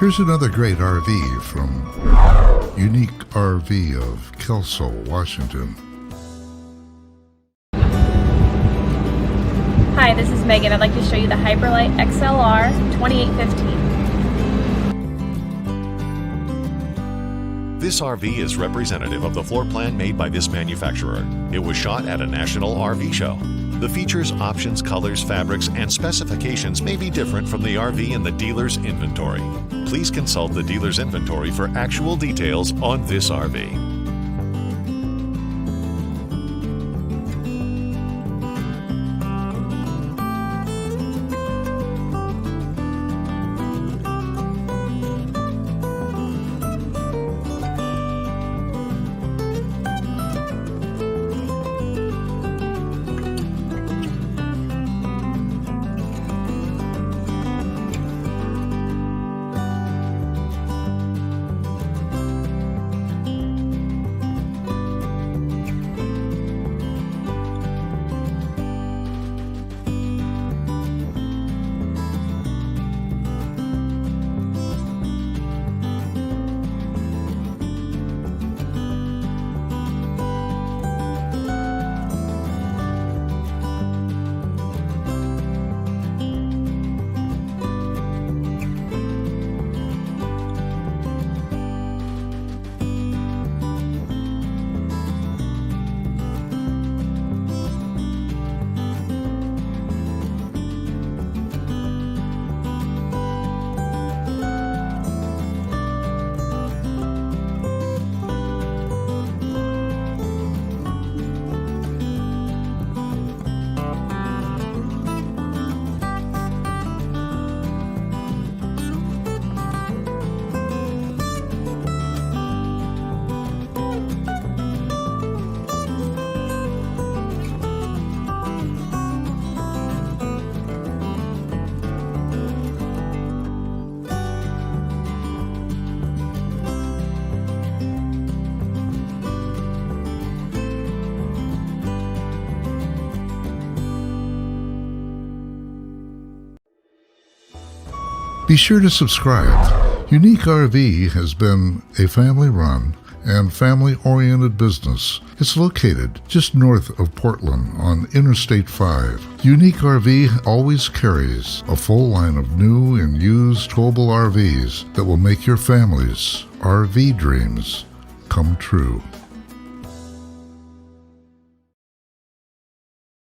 Here's another great RV from U-Neek RV of Kelso, Washington. Hi, this is Megan. I'd like to show you the River-XLR 2815. This RV is representative of the floor plan made by this manufacturer. It was shot at a national RV show. The features, options, colors, fabrics, and specifications may be different from the RV in the dealer's inventory. Please consult the dealer's inventory for actual details on this RV. Be sure to subscribe. U-Neek RV has been a family-run and family-oriented business. It's located just north of Portland on Interstate 5. U-Neek RV always carries a full line of new and used towable RVs that will make your family's RV dreams come true.